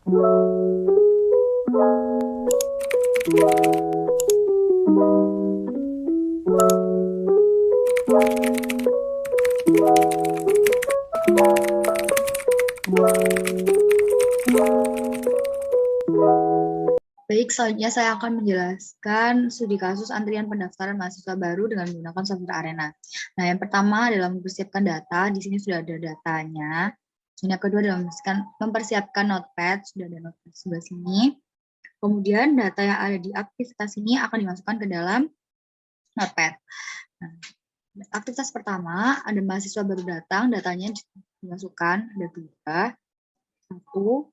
Baik, selanjutnya saya akan menjelaskan studi kasus antrian pendaftaran mahasiswa baru dengan menggunakan software Arena. Nah, yang pertama adalah mempersiapkan data. Di sini sudah ada datanya. Yang kedua adalah mempersiapkan notepad. Sudah ada notepad sebelah sini. Kemudian data yang ada di aktivitas ini akan dimasukkan ke dalam notepad. Nah, aktivitas pertama, ada mahasiswa baru datang. Datanya dimasukkan. Ada dua. Satu,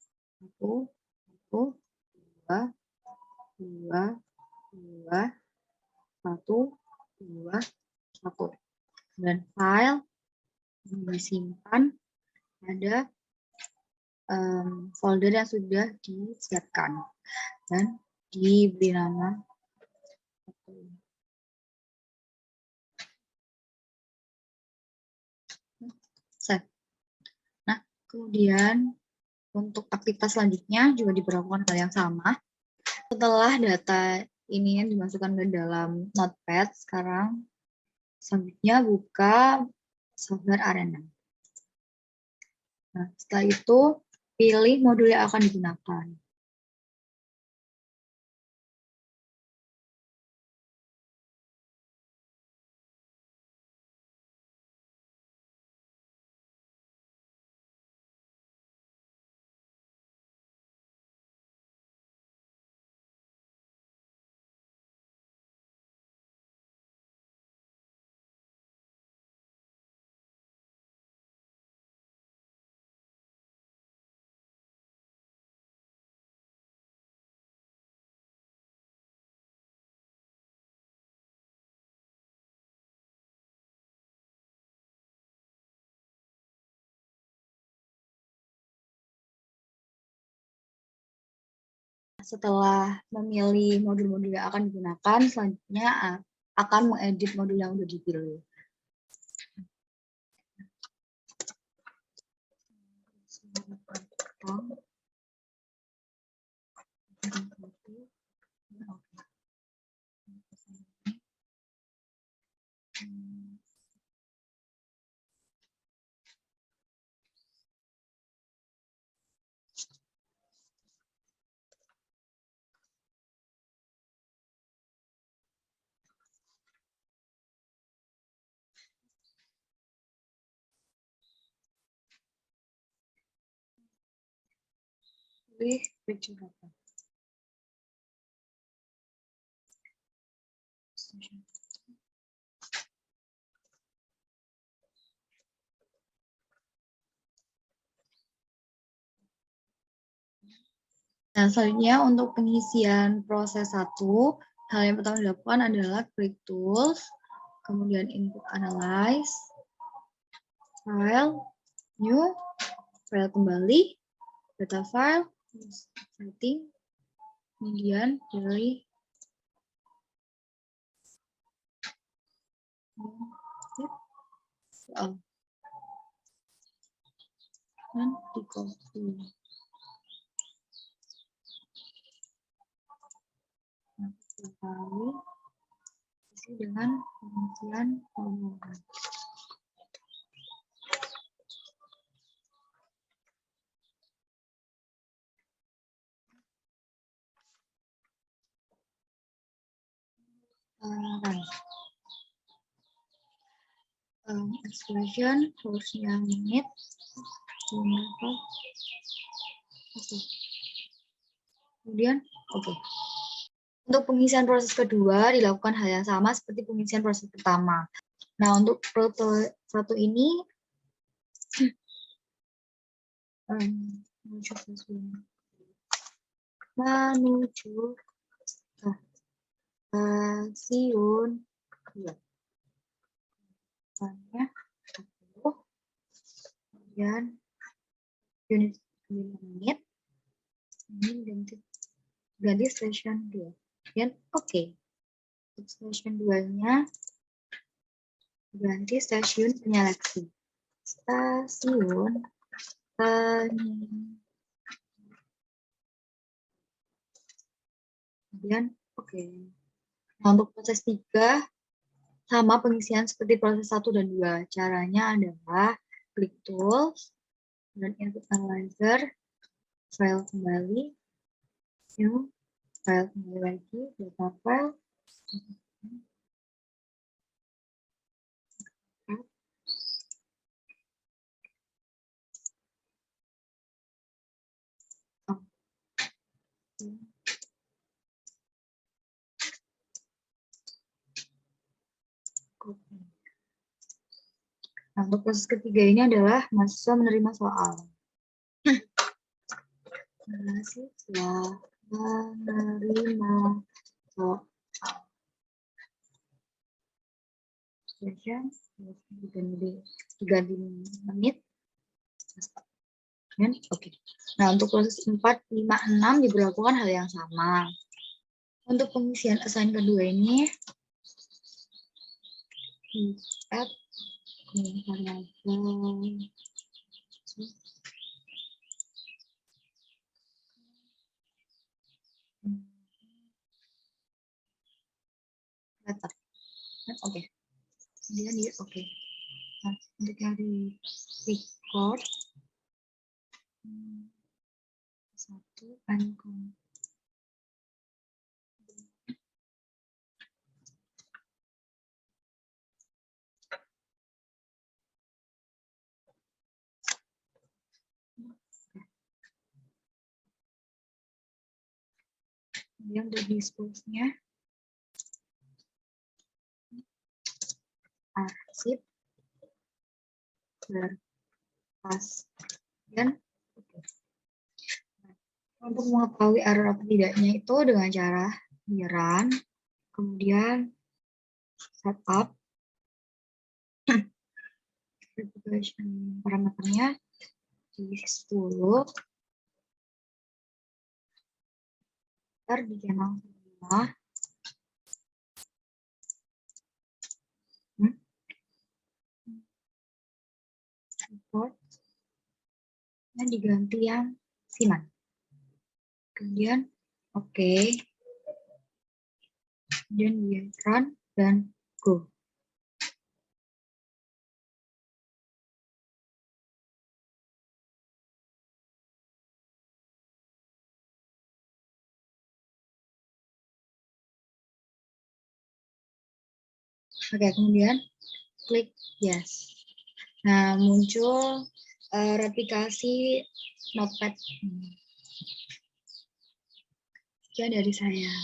dua, satu. Dan file yang disimpan ada folder yang sudah disiapkan dan diberi nama save. Nah, kemudian untuk aktivitas selanjutnya juga diberlakukan hal yang sama. Setelah data ini yang dimasukkan ke dalam notepad, sekarang selanjutnya buka software Arena. Nah, setelah itu pilih modul yang akan digunakan. Setelah memilih modul-modul yang akan digunakan, selanjutnya akan mengedit modul yang sudah dipilih. Pilih picture data. Nah, selanjutnya untuk pengisian proses 1, hal yang pertama dilakukan adalah klik tools, kemudian input analyze, file, new, file kembali, data file, setting, kemudian pilih dan di copy. Lalu isi dengan pengisian formulir. Expression harusnya menit. Kemudian oke. Untuk pengisian proses kedua dilakukan hal yang sama seperti pengisian proses pertama. Nah, untuk proto 1 ini menuju stasiun ya. Kemudian unit menit ini ganti stasiun 2. Dan oke. Stasiun 2-nya ganti stasiun penyeleksi. Stasiun Kemudian, oke. Nah, untuk proses 3, sama pengisian seperti proses 1 dan 2. Caranya adalah klik tools, dan input analyzer, file kembali, new, file kembali lagi, data file, Nah, untuk proses ketiga ini adalah mahasiswa menerima soal. Mahasiswa menerima soal. Session, diganti menit. Oke. Nah, untuk proses 4, 5, 6 diberlakukan hal yang sama. Untuk pengisian assign kedua ini, add variabel letter. Oke. Kemudian dia oke. Nah, untuk yang di record 1 uncom. Kemudian untuk dispose-nya arsip berpas dan untuk mengetahui error atau tidaknya itu dengan cara di run, kemudian setup verification parameternya di 10, ntar di channel semua, report, dan diganti yang siman. Kemudian oke, kemudian dia run dan go. Oke, kemudian klik yes. Nah, muncul replikasi notepad. Sekian dari saya.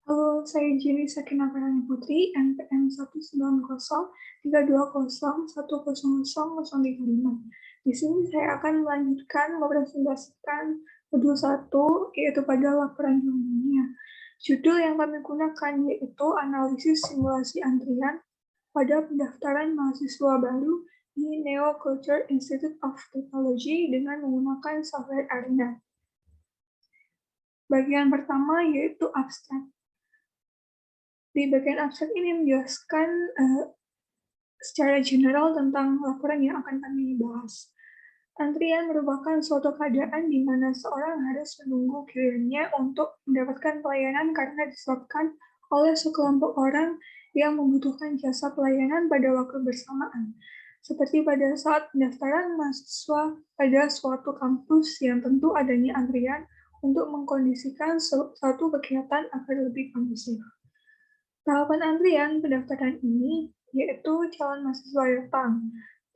Halo, saya Jiri Sakina Parani Putri, NPM 1903201001035. Di sini saya akan melanjutkan mempresentasikan modul 1, yaitu pada laporan jurnalnya. Judul yang kami gunakan yaitu analisis simulasi antrian pada pendaftaran mahasiswa baru di Neo Culture Institute of Technology dengan menggunakan software Arena. Bagian pertama yaitu abstrak. Di bagian abstrak ini menjelaskan secara general tentang laporan yang akan kami bahas. Antrian merupakan suatu keadaan di mana seorang harus menunggu gilirannya untuk mendapatkan pelayanan karena disebabkan oleh sekelompok orang yang membutuhkan jasa pelayanan pada waktu bersamaan. Seperti pada saat pendaftaran mahasiswa pada suatu kampus yang tentu adanya antrian untuk mengkondisikan suatu kegiatan agar lebih kondusif. Tahapan antrian pendaftaran ini yaitu calon mahasiswa datang,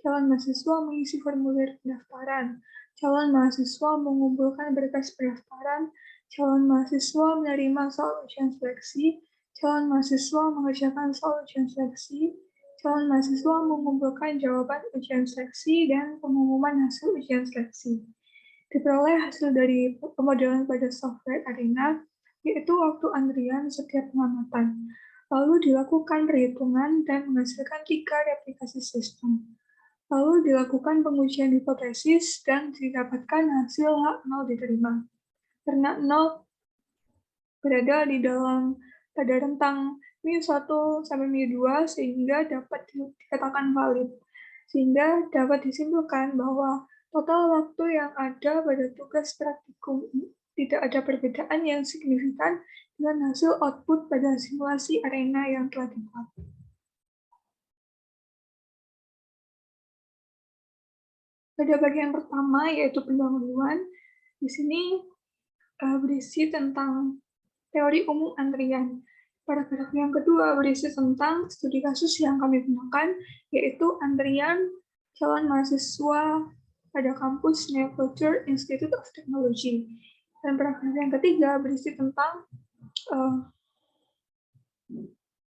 calon mahasiswa mengisi formulir pendaftaran, calon mahasiswa mengumpulkan berkas pendaftaran, calon mahasiswa menerima soal ujian seleksi, calon mahasiswa mengerjakan soal ujian seleksi, calon mahasiswa mengumpulkan jawaban ujian seleksi, dan pengumuman hasil ujian seleksi. Diperoleh hasil dari pemodelan pada software Arena, yaitu waktu antrian setiap pengamatan. Lalu dilakukan perhitungan dan menghasilkan 3 replikasi sistem. Lalu dilakukan pengujian hipotesis dan didapatkan hasil H0 diterima. Karena 0 berada di dalam pada rentang μ1 sampai μ2 sehingga dapat dikatakan valid. Sehingga dapat disimpulkan bahwa Total waktu yang ada pada tugas praktikum tidak ada perbedaan yang signifikan dengan hasil output pada simulasi arena yang telah dibuat. Pada bagian pertama, yaitu pendahuluan, di sini berisi tentang teori umum antrian. Paragraf yang kedua berisi tentang studi kasus yang kami gunakan, yaitu antrian calon mahasiswa pada kampus Neoculture Institute of Technology. Dan paragraf yang ketiga berisi tentang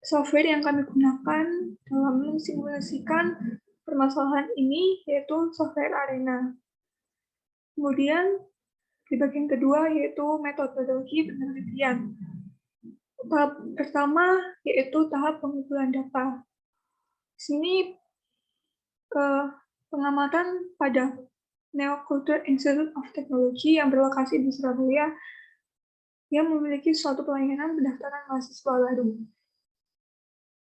software yang kami gunakan dalam mensimulasikan permasalahan ini, yaitu software Arena. Kemudian di bagian kedua yaitu metodologi penelitian. Tahap pertama yaitu tahap pengumpulan data. Di sini pengamatan pada Neoculture Institute of Technology yang berlokasi di Surabaya yang memiliki suatu pelayanan pendaftaran mahasiswa baru,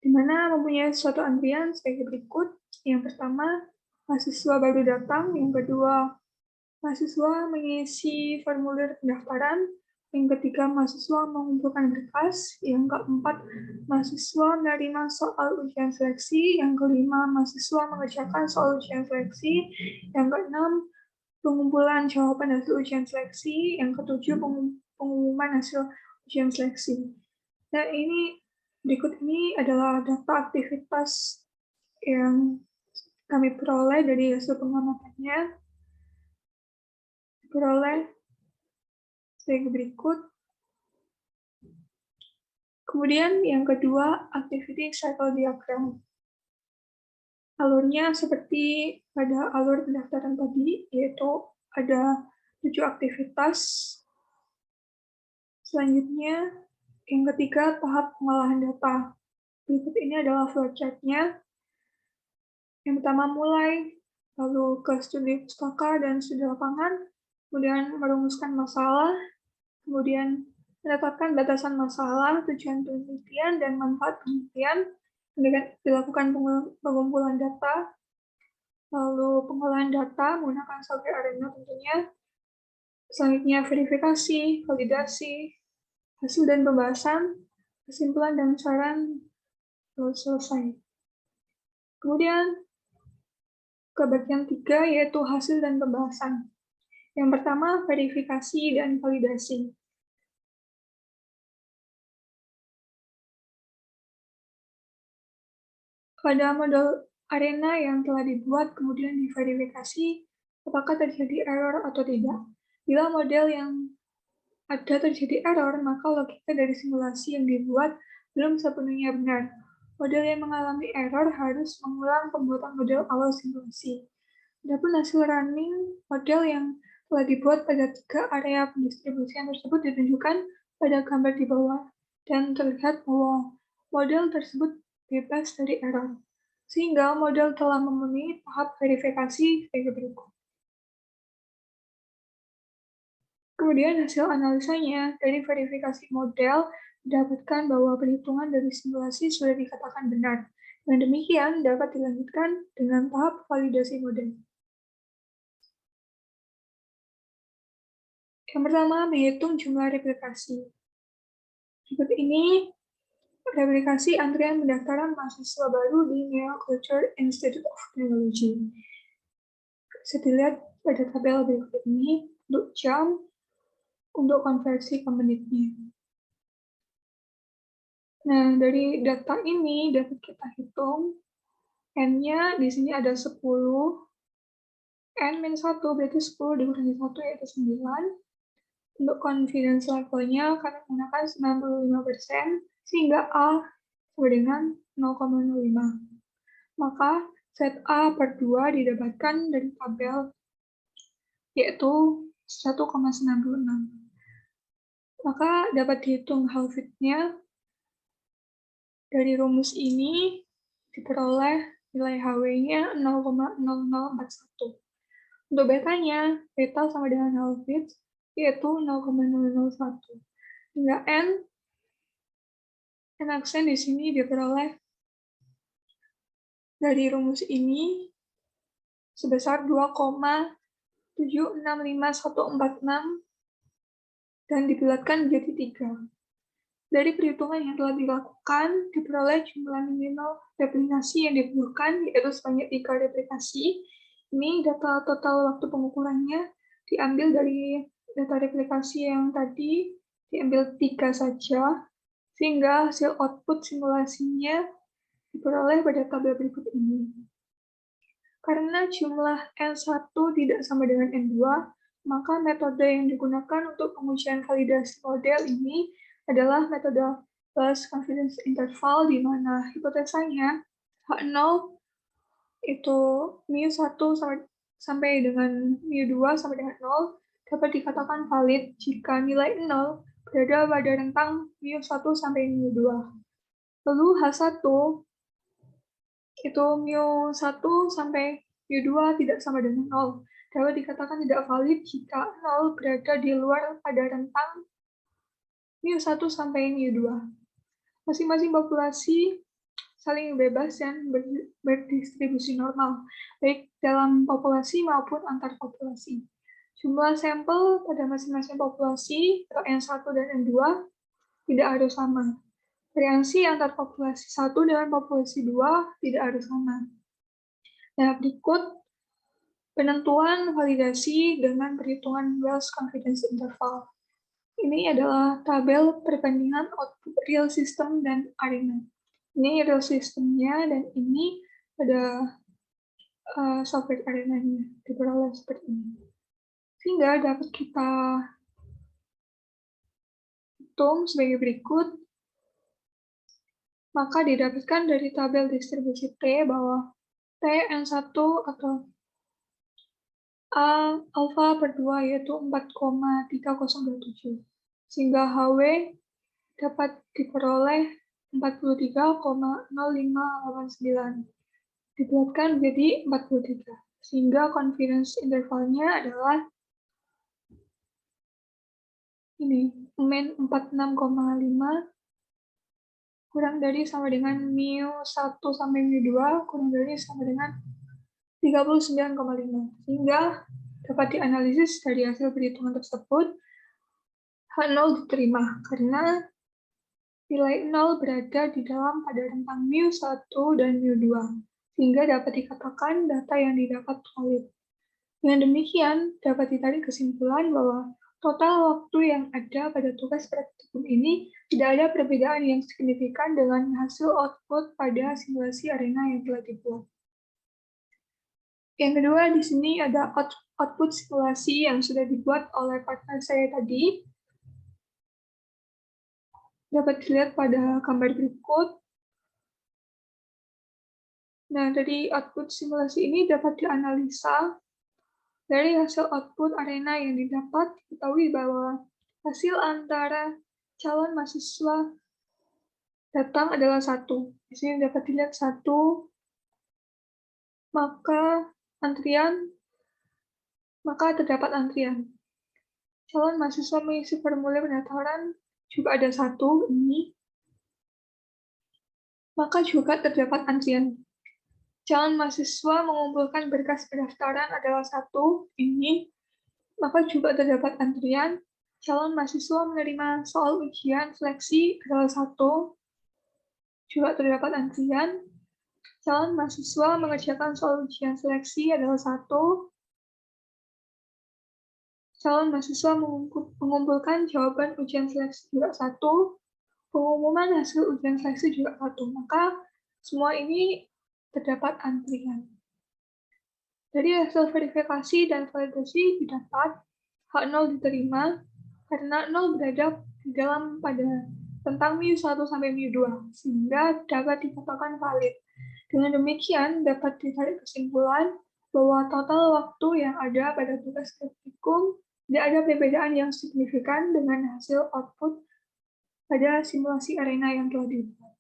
di mana mempunyai suatu antrian sebagai berikut. Yang pertama, mahasiswa baru datang. Yang kedua, mahasiswa mengisi formulir pendaftaran. Yang ketiga, mahasiswa mengumpulkan berkas. Yang keempat, mahasiswa menerima soal ujian seleksi. Yang kelima, mahasiswa mengerjakan soal ujian seleksi. Yang keenam, pengumpulan jawaban hasil ujian seleksi. Yang ketujuh, pengumuman hasil ujian seleksi. Dan berikut ini adalah data aktivitas yang kami peroleh dari hasil pengamatannya. Peroleh sebagai berikut. Kemudian yang kedua, activity cycle diagram. Alurnya seperti pada alur pendaftaran tadi, yaitu ada 7 aktivitas. Selanjutnya, yang ketiga, tahap pengolahan data. Berikut ini adalah flowchart-nya. Yang pertama mulai, lalu ke studi pustaka dan studi lapangan, kemudian merumuskan masalah, kemudian menetapkan batasan masalah, tujuan penelitian, dan manfaat penelitian, kemudian dilakukan pengumpulan data, lalu pengolahan data menggunakan software Arena tentunya, selanjutnya verifikasi, validasi, hasil dan pembahasan, kesimpulan dan saran, selesai. Kemudian ke bagian 3 yaitu hasil dan pembahasan. Yang pertama, verifikasi dan validasi. Pada model Arena yang telah dibuat kemudian diverifikasi apakah terjadi error atau tidak. Bila model yang ada terjadi error, maka logika dari simulasi yang dibuat belum sepenuhnya benar. Model yang mengalami error harus mengulang pembuatan model awal simulasi. Adapun hasil running model yang telah dibuat pada 3 area pendistribusian tersebut ditunjukkan pada gambar di bawah, dan terlihat bahwa model tersebut bebas dari error, sehingga model telah memenuhi tahap verifikasi sebagai berikut. Kemudian hasil analisanya dari verifikasi model didapatkan bahwa perhitungan dari simulasi sudah dikatakan benar. Dengan demikian dapat dilanjutkan dengan tahap validasi model. Yang pertama, menghitung jumlah replikasi. Berikut ini replikasi antrian pendaftaran mahasiswa baru di Neoculture Institute of Technology. Bisa dilihat pada tabel berikut ini untuk jam, untuk konversi ke menitnya. Nah, dari data ini dapat kita hitung N-nya di sini ada 10, N-1 berarti 10 dikurangi 1 yaitu 9. Untuk confidence level-nya kami menggunakan 95%, sehingga A sama dengan 0,05. Maka set A per 2 didapatkan dari tabel, yaitu 1,96. Maka dapat dihitung half-width-nya. Dari rumus ini diperoleh nilai HW-nya 0,0041. Untuk betanya, beta sama dengan half-width, yaitu 0,001. Hingga N aksen di sini diperoleh dari rumus ini sebesar 2,001. 765.146 dan dibulatkan menjadi 3. Dari perhitungan yang telah dilakukan, diperoleh jumlah minimal replikasi yang dibutuhkan, yaitu sebanyak 3 replikasi. Ini data total waktu pengukurannya diambil dari data replikasi yang tadi, diambil 3 saja, sehingga hasil output simulasinya diperoleh pada tabel berikut ini. Karena jumlah N1 tidak sama dengan N2, maka metode yang digunakan untuk pengujian validasi model ini adalah metode lowest confidence interval, di mana hipotesanya H0 itu mu1 sampai dengan mu2 sampai dengan 0 dapat dikatakan valid jika nilai 0 berada pada rentang mu1 sampai mu2. Lalu H1 itu mu1 sampai mu2 tidak sama dengan 0. Dapat dikatakan tidak valid jika 0 berada di luar pada rentang mu1 sampai mu2. Masing-masing populasi saling bebas dan berdistribusi normal, baik dalam populasi maupun antar populasi. Jumlah sampel pada masing-masing populasi, atau N1 dan N2, tidak harus sama. Variasi antar populasi 1 dengan populasi 2 tidak harus sama. Nah, berikut penentuan validasi dengan perhitungan Wells Confidence Interval. Ini adalah tabel perbandingan output real system dan arena. Ini real systemnya dan ini ada software arenanya, diperoleh seperti ini. Sehingga dapat kita hitung sebagai berikut. Maka didapatkan dari tabel distribusi T bahwa T N1 atau A alfa per 2 yaitu 4,3027. Sehingga HW dapat diperoleh 43,0589. Dibuatkan menjadi 43. Sehingga confidence intervalnya adalah ini, min 46,5 kurang dari sama dengan mu1 sampai mu2 kurang dari sama dengan 39,5. Sehingga dapat dianalisis dari hasil perhitungan tersebut, H0 diterima karena nilai 0 berada di dalam pada rentang mu1 dan mu2, sehingga dapat dikatakan data yang didapat valid. Dengan demikian, dapat ditarik kesimpulan bahwa total waktu yang ada pada tugas praktikum ini tidak ada perbedaan yang signifikan dengan hasil output pada simulasi arena yang telah dibuat. Yang kedua, di sini ada output simulasi yang sudah dibuat oleh partner saya tadi. Dapat dilihat pada gambar berikut. Nah, dari output simulasi ini dapat dianalisa. Dari hasil output arena yang didapat, diketahui bahwa hasil antara calon mahasiswa datang adalah 1. Di sini dapat dilihat 1, maka terdapat antrian. Calon mahasiswa mengisi formulir pendaftaran juga ada 1, ini, maka juga terdapat antrian. Calon mahasiswa mengumpulkan berkas pendaftaran adalah 1, ini, maka juga terdapat antrian. Calon mahasiswa menerima soal ujian seleksi adalah 1, juga terdapat antrian. Calon mahasiswa mengerjakan soal ujian seleksi adalah 1. Calon mahasiswa mengumpulkan jawaban ujian seleksi juga 1. Pengumuman hasil ujian seleksi juga 1. Maka semua ini terdapat antrian. Dari hasil verifikasi dan validasi didapat H0 diterima karena 0 berada di dalam pada tentang mu1 sampai mu2, sehingga dapat dikatakan valid. Dengan demikian, dapat ditarik kesimpulan bahwa total waktu yang ada pada tugas praktikum tidak ada perbedaan yang signifikan dengan hasil output pada simulasi arena yang telah dibuat.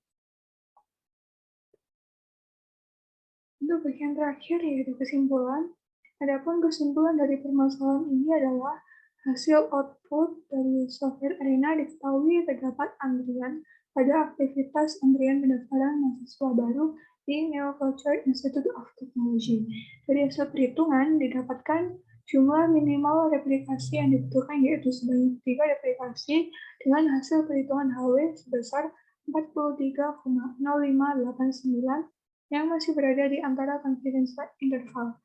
Untuk bagian terakhir yaitu kesimpulan. Adapun kesimpulan dari permasalahan ini adalah hasil output dari software arena diketahui terdapat antrian pada aktivitas antrian pendaftaran mahasiswa baru di Neoculture Institute of Technology. Dari hasil perhitungan didapatkan Jumlah minimal replikasi yang dibutuhkan yaitu sebanyak 3 replikasi dengan hasil perhitungan HW sebesar 43,0589 yang masih berada di antara confidence interval.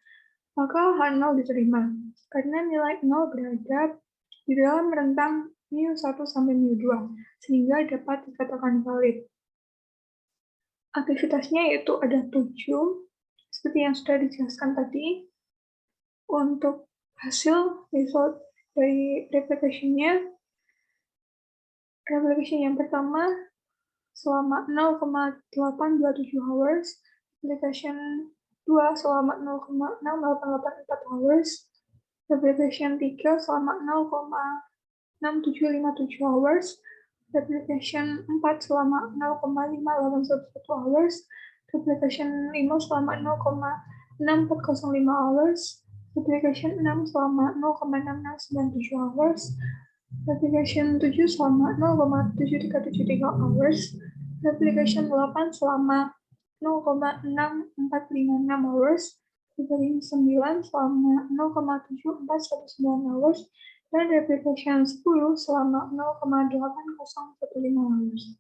Maka H0 diterima, karena nilai 0 berada di dalam rentang mu1 sampai mu2, sehingga dapat dikatakan valid. Aktivitasnya yaitu ada 7, seperti yang sudah dijelaskan tadi. Untuk hasil result dari replication yang pertama selama 0,827 hours, replication 2 selama 0,6884 hours, replication 3 selama 0,6757 hours, replication 4 selama 0,5811 hours, replication 5 selama 0,6405 hours, replication 6 selama 0,6697 hours, replication 7 selama 0,7373 hours, replication 8 selama 0,6456 hours, replication 9 selama 0,7419 hours, dan replication 10 selama 0,8015 hours.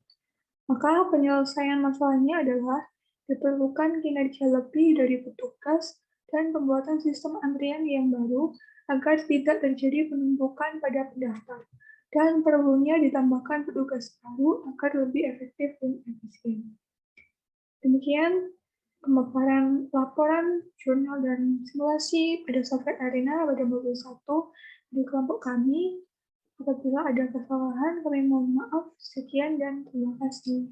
Maka penyelesaian masalahnya adalah diperlukan kinerja lebih dari petugas dan pembuatan sistem antrian yang baru agar tidak terjadi penumpukan pada pendaftar, dan perlunya ditambahkan petugas baru agar lebih efektif dan efisien. Demikian pemaparan laporan, jurnal, dan simulasi pada software Arena pada modul 1 di kelompok kami. Apabila ada kesalahan, kami mohon maaf. Sekian dan terima kasih.